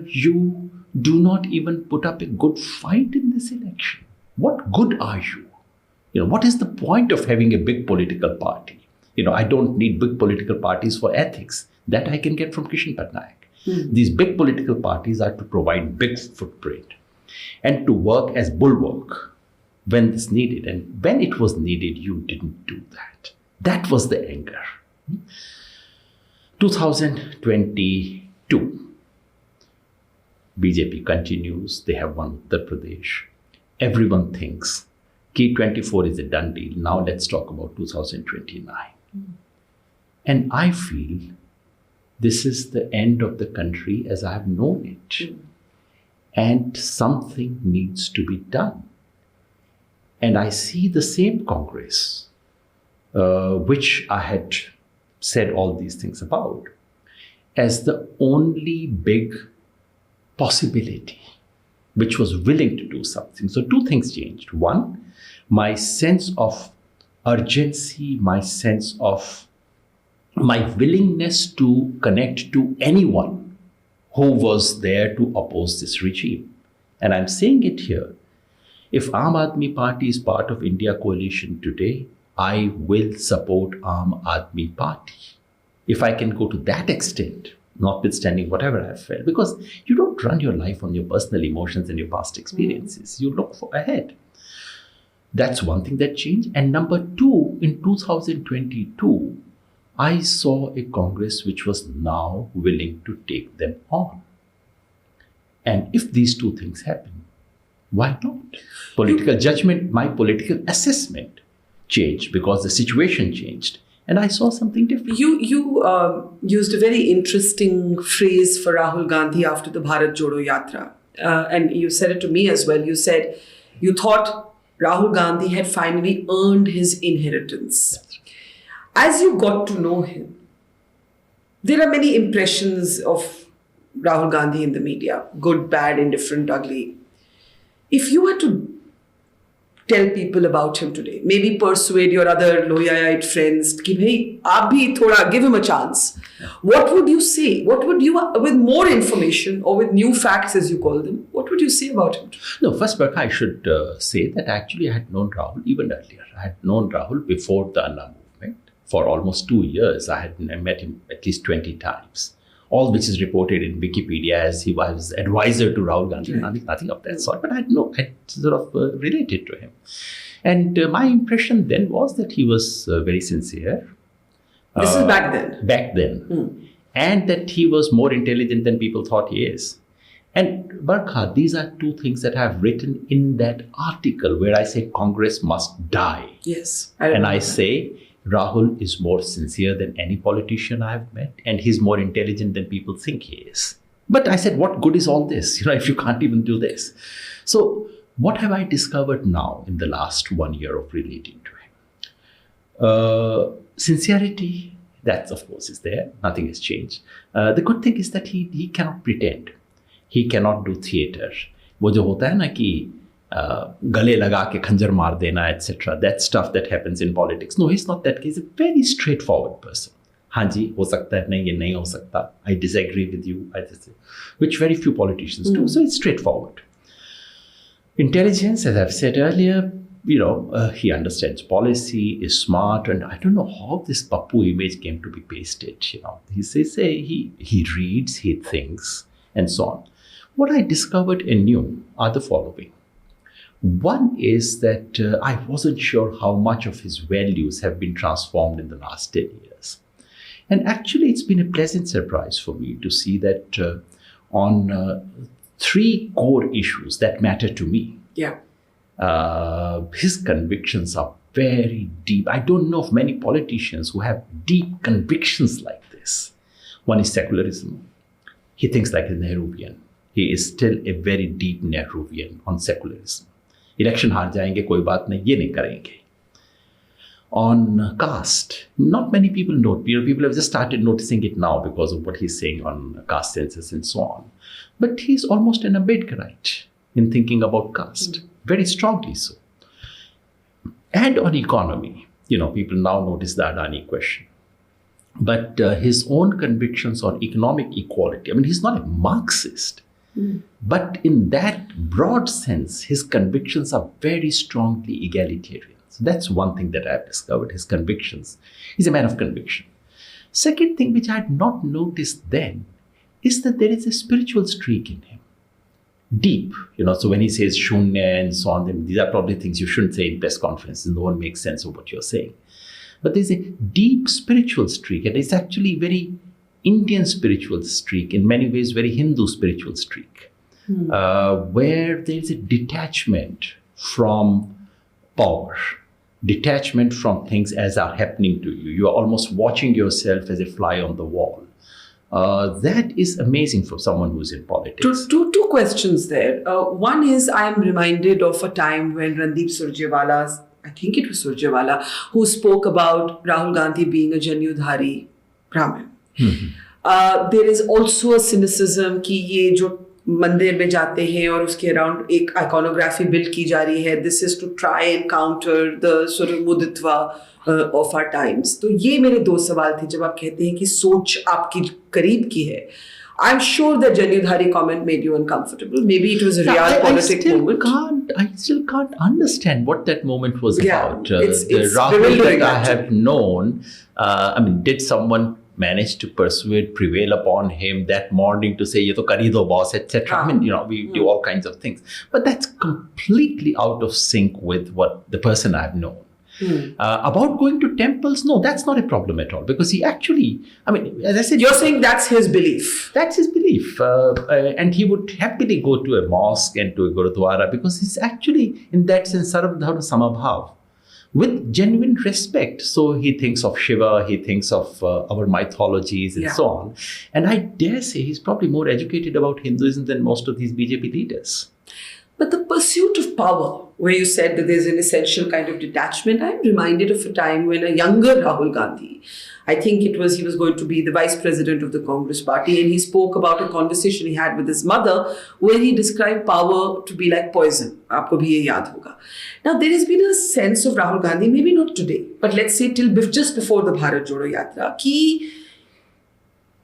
you do not even put up a good fight in this election. What good are you? What is the point of having a big political party? I don't need big political parties for ethics. That I can get from Kishan Patnaik. These big political parties are to provide big footprint and to work as bulwark when it's needed. And when it was needed, you didn't do that. That was the anger. 2022, BJP continues. They have won Uttar Pradesh. Everyone thinks K24 is a done deal. Now let's talk about 2029. And I feel this is the end of the country as I have known it. And something needs to be done. And I see the same Congress, which I had said all these things about, as the only big possibility which was willing to do something. So two things changed. One, my sense of urgency, my sense of my willingness to connect to anyone who was there to oppose this regime. And I'm saying it here. If Aam Aadmi Party is part of India coalition today, I will support Aam Aadmi Party. If I can go to that extent, notwithstanding whatever I've felt, because you don't run your life on your personal emotions and your past experiences. You look ahead. That's one thing that changed. And number two, in 2022, I saw a Congress which was now willing to take them on. And if these two things happen, why not? Political judgment, my political assessment changed because the situation changed. And I saw something different. You used a very interesting phrase for Rahul Gandhi after the Bharat Jodo Yatra. And you said it to me as well. You said you thought Rahul Gandhi had finally earned his inheritance. As you got to know him, there are many impressions of Rahul Gandhi in the media, good, bad, indifferent, ugly. If you were to tell people about him today, maybe persuade your other Lohiaite friends, कि भाई आप भी थोड़ा give him a chance. What would you say? What would you, with more information or with new facts as you call them, what would you say about him? No, first, Barkha, I should say that actually I had known Rahul even earlier. I had known Rahul before the Anna movement. For almost 2 years, I had met him at least 20 times. All which is reported in Wikipedia as he was advisor to Rahul Gandhi, nothing of that sort. But I sort of related to him. And my impression then was that he was very sincere. This is back then. Back then. And that he was more intelligent than people thought he is. And Barkha, these are two things that I've written in that article where I say Congress must die. Yes. And I say Rahul is more sincere than any politician I've met, and he's more intelligent than people think he is. But I said, what good is all this, if you can't even do this? So what have I discovered now in the last 1 year of relating to him? Sincerity, that of course is there. Nothing has changed. The good thing is that he cannot pretend. He cannot do theater. वो जो होता है ना कि गले लगा के खंजर मार देना, etc. That stuff that happens in politics. No, he's not that. He's a very straightforward person. हाँ जी, हो सकता है, नहीं, ये नहीं हो सकता. I disagree with you. Which very few politicians do. So it's straightforward. Intelligence, as I've said earlier, he understands policy, is smart, and I don't know how this Pappu image came to be pasted. He says he reads, he thinks, and so on. What I discovered anew are the following. One is that I wasn't sure how much of his values have been transformed in the last 10 years. And actually, it's been a pleasant surprise for me to see that on 3 core issues that matter to me, his convictions are very deep. I don't know of many politicians who have deep convictions like this. One is secularism. He thinks like a Nehruvian. He is still a very deep Nehruvian on secularism. Election हार जाएंगे, कोई बात नहीं, ये नहीं करेंगे. On caste, not many people know. People have just started noticing it now because of what he's saying on caste census and so on. But he's almost an Ambedkarite in thinking about caste, very strongly so. And on economy, people now notice the Adani question. But his own convictions on economic equality, he's not a Marxist. But in that broad sense, his convictions are very strongly egalitarian. So that's one thing that I've discovered, his convictions. He's a man of conviction. Second thing which I had not noticed then is that there is a spiritual streak in him. Deep, so when he says shunya and so on, these are probably things you shouldn't say in press conferences. No one makes sense of what you're saying. But there's a deep spiritual streak, and it's actually very Indian spiritual streak, in many ways very Hindu spiritual streak, where there's a detachment from power, detachment from things as are happening to you. You are almost watching yourself as a fly on the wall. That is amazing for someone who's in politics. Two questions there. One is, I am reminded of a time when Randeep Surjewala, I think it was Surjewala, who spoke about Rahul Gandhi being a Janyudhari Brahmin. There is also a cynicism कि ये जो मंदिर में जाते हैं और उसके around एक iconography build की जा रही है. This is to try and counter the sort of Hindutva of our times. तो ये मेरे 2 सवाल थे जब आप कहते हैं कि सोच आपकी करीब की है. I'm sure that Janyudhari comment made you uncomfortable. Maybe it was a real politic moment. I still can't understand what that moment was about. It's the Rahul that I have known, did someone manage to prevail upon him that morning to say, ye to kari do boss, etc. We do all kinds of things. But that's completely out of sync with what the person I've known. About going to temples, no, that's not a problem at all, because he actually, as I said, you're saying that's his belief. That's his belief, and he would happily go to a mosque and to a gurudwara, because he's actually, in that sense, sarvadharma samabhav, with genuine respect. So he thinks of Shiva, he thinks of our mythologies and so on. And I dare say he's probably more educated about Hinduism than most of these BJP leaders. But the pursuit of power, where you said that there's an essential kind of detachment, I'm reminded of a time when a younger Rahul Gandhi, I think he was going to be the vice president of the Congress party, and he spoke about a conversation he had with his mother where he described power to be like poison. Aapko bhi ye yaad hoga. Now, there has been a sense of Rahul Gandhi, maybe not today, but let's say just before the Bharat Jodo Yatra, ki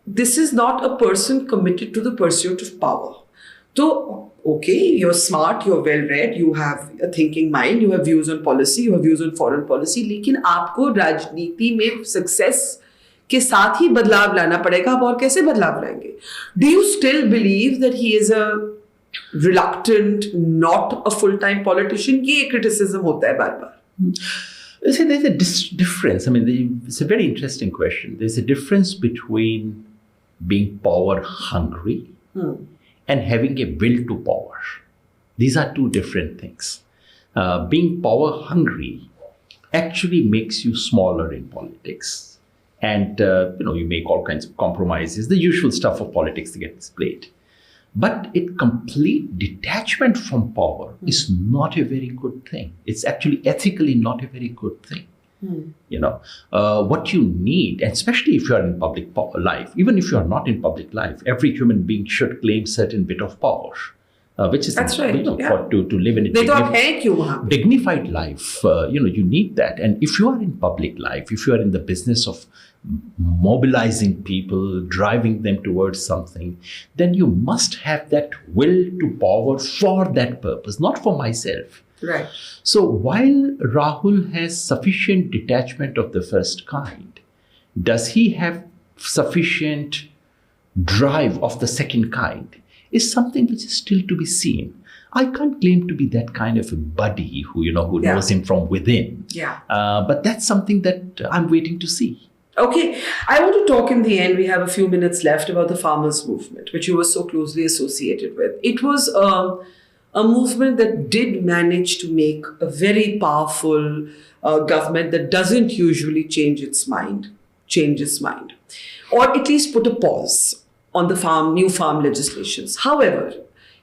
this is not a person committed to the pursuit of power. So, okay, you're smart, you're well-read, you have a thinking mind, you have views on policy, you have views on foreign policy, लेकिन आपको राजनीति में success के साथ ही बदलाव लाना पड़ेगा. आप और कैसे बदलाव लाएंगे? Do you still believe that he is a reluctant, not a full-time politician? ये criticism होता है बार बार. See, there's a difference. It's a very interesting question. There's a difference between being power hungry and having a will to power. These are two different things. Being power hungry actually makes you smaller in politics. And you make all kinds of compromises, the usual stuff of politics gets played. But a complete detachment from power is not a very good thing. It's actually ethically not a very good thing. What you need, and especially if you are in public life, even if you are not in public life, every human being should claim certain bit of power, which is that's right. to live in a dignified life. You need that. And if you are in public life, if you are in the business of mobilizing people, driving them towards something, then you must have that will to power for that purpose, not for myself. Right. So while Rahul has sufficient detachment of the first kind, does he have sufficient drive of the second kind is something which is still to be seen. I can't claim to be that kind of a buddy who knows him from within. Yeah. But that's something that I'm waiting to see. Okay, I want to talk in the end, we have a few minutes left, about the farmers' movement, which you were so closely associated with. It was a movement that did manage to make a very powerful government that doesn't usually change its mind, or at least put a pause on the new farm legislations. However,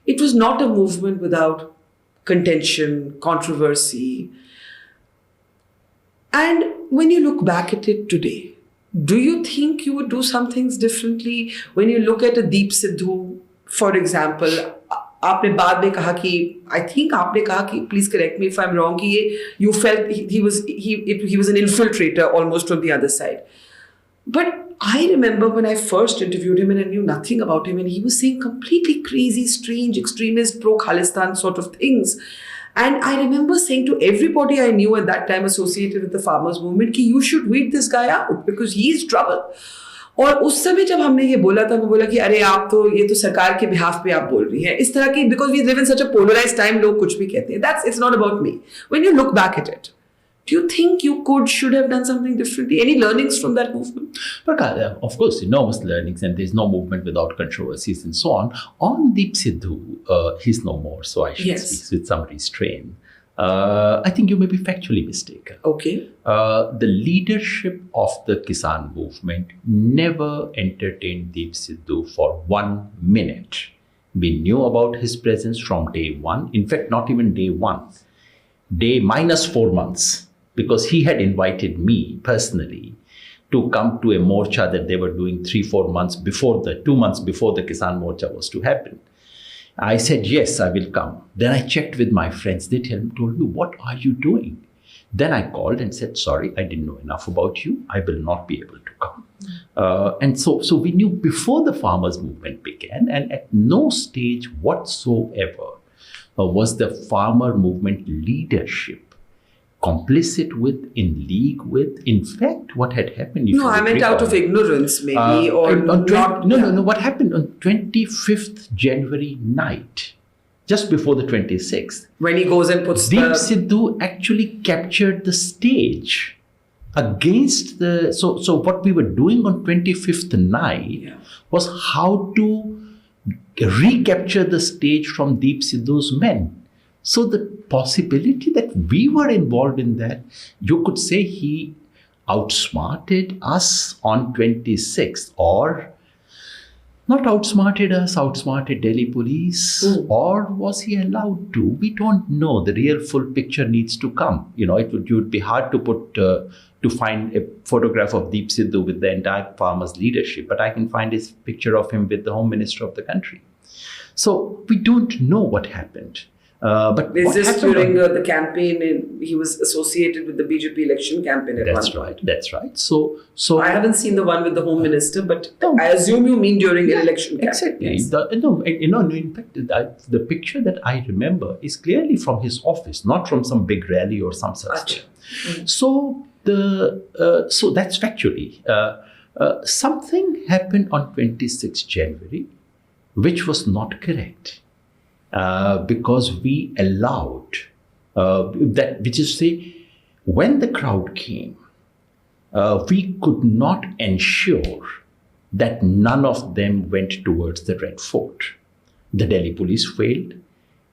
it was not a movement without contention, controversy. And when you look back at it today, do you think you would do some things differently? When you look at a Deep Sidhu, for example, आपने बाद में कहा कि I think आपने कहा कि please correct me if I'm wrong कि you felt he was an infiltrator almost from the other side. But I remember when I first interviewed him and I knew nothing about him, and he was saying completely crazy, strange, extremist, pro-Khalistan sort of things. And I remember saying to everybody I knew at that time associated with the farmers movement कि you should weed this guy out because he is trouble. और उस समय जब हमने ये बोला था, मैं बोला कि अरे आप तो ये तो सरकार के बिहाफ पे आप बोल रही हैं इस तरह की, because we live in such a polarized time, लोग कुछ भी कहते हैं. It's not about me. When you look back at it, do you think you should have done something differently? Any learnings from that movement? Barkha, of course, enormous learnings, and there's no movement without controversies and so on. On Deep Sidhu, he's no more, so I should speak with some restraint. I think you may be factually mistaken. Okay. The leadership of the Kisan movement never entertained Deep Sidhu for 1 minute. We knew about his presence from day one. In fact, not even day one. Day minus 4 months. Because he had invited me personally to come to a morcha that they were doing 3-4 months before 2 months before the Kisan Morcha was to happen. I said, yes, I will come. Then I checked with my friends. They told me, what are you doing? Then I called and said, sorry, I didn't know enough about you. I will not be able to come. And so we knew before the farmers' movement began, and at no stage whatsoever was the farmer movement leadership complicit with, in league with. In fact, what had happened... No, I meant out of ignorance, maybe, or not... No. What happened on 25th January night, just before the 26th... When he goes and puts Deep Sidhu actually captured the stage against the... So what we were doing on 25th night was how to recapture the stage from Deep Sidhu's men. So the possibility that we were involved in that, you could say he outsmarted us on 26th, or not outsmarted us, outsmarted Delhi police, or was he allowed to? We don't know. The real full picture needs to come. It would be hard to find a photograph of Deep Sidhu with the entire farmers' leadership, but I can find his picture of him with the Home Minister of the country. So we don't know what happened. But is this during the campaign? He was associated with the BJP election campaign at one point. That's right. So I haven't seen the one with the Home Minister, but I assume you mean during an election campaign. Exactly. Yes. In fact, the picture that I remember is clearly from his office, not from some big rally or some such thing. So that's factually. Something happened on 26 January, which was not correct. Because we allowed that, which is to say, when the crowd came, we could not ensure that none of them went towards the Red Fort. The Delhi police failed.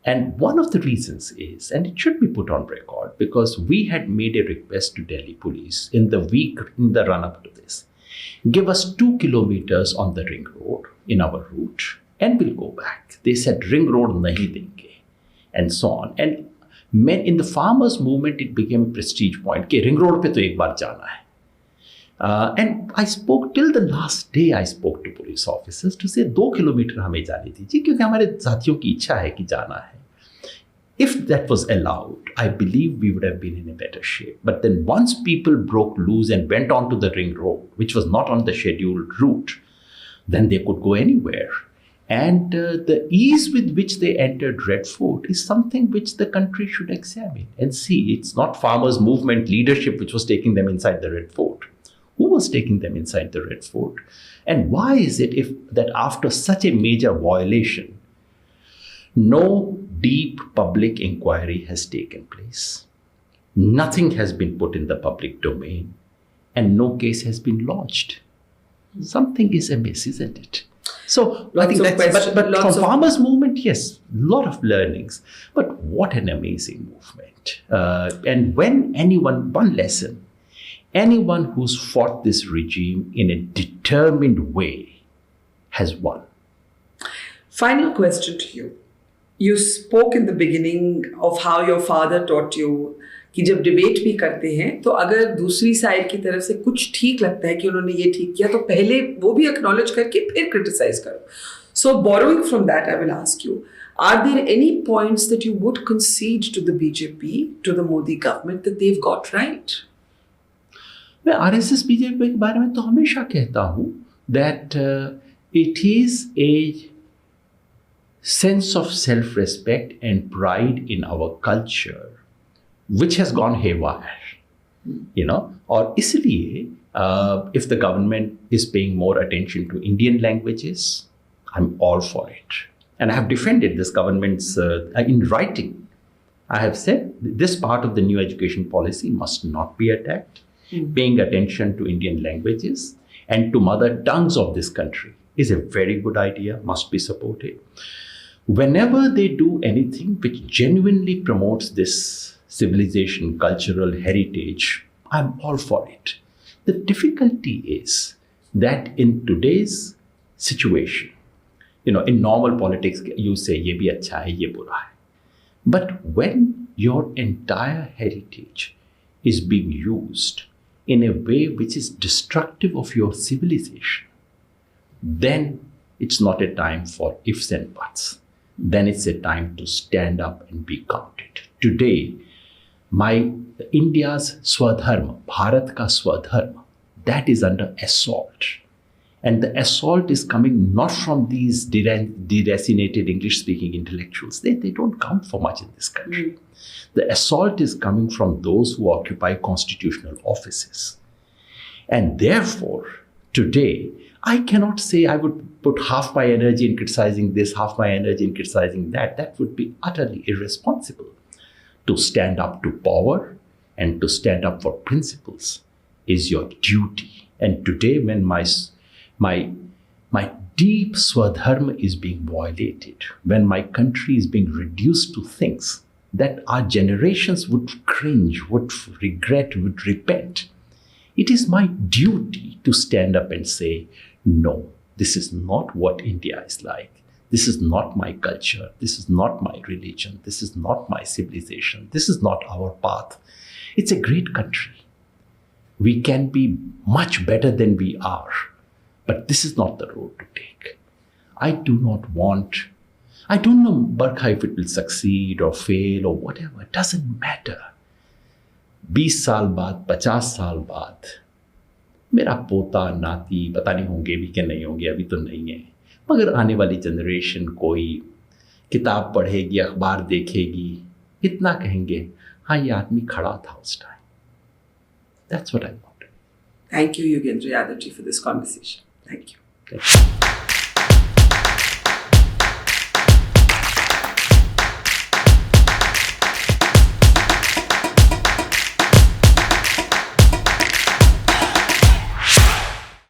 And one of the reasons is, and it should be put on record, because we had made a request to Delhi police in the run-up to this. Give us 2 kilometers on the ring road in our route and we'll go back. They said ring road nahi denge and so on. And in the farmers movement, it became a prestige point. Ke ring road pe to ek baar jana hai. And I spoke till the last day. I spoke to police officers to say 2 kilometer हमें जाने दीजिए क्योंकि हमारे साथियों की इच्छा है कि जाना है. If that was allowed, I believe we would have been in a better shape. But then once people broke loose and went onto the ring road, which was not on the scheduled route, then they could go anywhere. And the ease with which they entered Red Fort is something which the country should examine and see. It's not farmers' movement leadership which was taking them inside the Red Fort. Who was taking them inside the Red Fort? And why is it that after such a major violation, no deep public inquiry has taken place? Nothing has been put in the public domain and no case has been lodged. Something is amiss, isn't it? So I think that's, but from farmers' movement, yes, a lot of learnings. But what an amazing movement. And when one lesson, anyone who's fought this regime in a determined way has won. Final question to you. You spoke in the beginning of how your father taught you कि जब debate भी करते हैं तो अगर दूसरी side की तरफ से कुछ ठीक लगता है कि उन्होंने ये ठीक किया तो पहले वो भी एक्नॉलेज करके फिर क्रिटिसाइज करो. So borrowing from that, I will ask you, are there any points that you would concede to the BJP, to the Modi government that they've got right? मैं RSS BJP के बारे में तो हमेशा कहता हूँ that it is a sense of self-respect and pride in our culture which has gone haywire, और इसलिए if the government is paying more attention to Indian languages, I'm all for it. And I have defended this government's, in writing, I have said this part of the new education policy must not be attacked. Paying attention to Indian languages and to mother tongues of this country is a very good idea, must be supported. Whenever they do anything which genuinely promotes this civilization, cultural heritage, I'm all for it. The difficulty is that in today's situation, in normal politics, you say, ye bhi acha hai, ye bura hai. But when your entire heritage is being used in a way which is destructive of your civilization, then it's not a time for ifs and buts. Then it's a time to stand up and be counted. Today, India's Swadharma, Bharat ka Swadharma, that is under assault. And the assault is coming not from these deracinated English-speaking intellectuals. They don't count for much in this country. The assault is coming from those who occupy constitutional offices. And therefore, today, I cannot say I would put half my energy in criticizing this, half my energy in criticizing that. That would be utterly irresponsible. To stand up to power and to stand up for principles is your duty. And today, when my deep Swadharma is being violated, when my country is being reduced to things that our generations would cringe, would regret, would repent, it is my duty to stand up and say, no, this is not what India is like. This is not my culture. This is not my religion. This is not my civilization. This is not our path. It's a great country. We can be much better than we are, but this is not the road to take. I don't know, Barkha, if it will succeed or fail or whatever. It doesn't matter. 20 साल बाद, 50 साल बाद, मेरा पोता, नाती, पता नहीं होंगे भी कि नहीं होंगे, अभी तो नहीं है. मगर आने वाली जनरेशन कोई किताब पढ़ेगी, अखबार देखेगी, इतना कहेंगे, हाँ ये आदमी खड़ा था उस time. That's what I want. Thank you, Yogendra Yadav ji, for this conversation. Thank you. Thank you.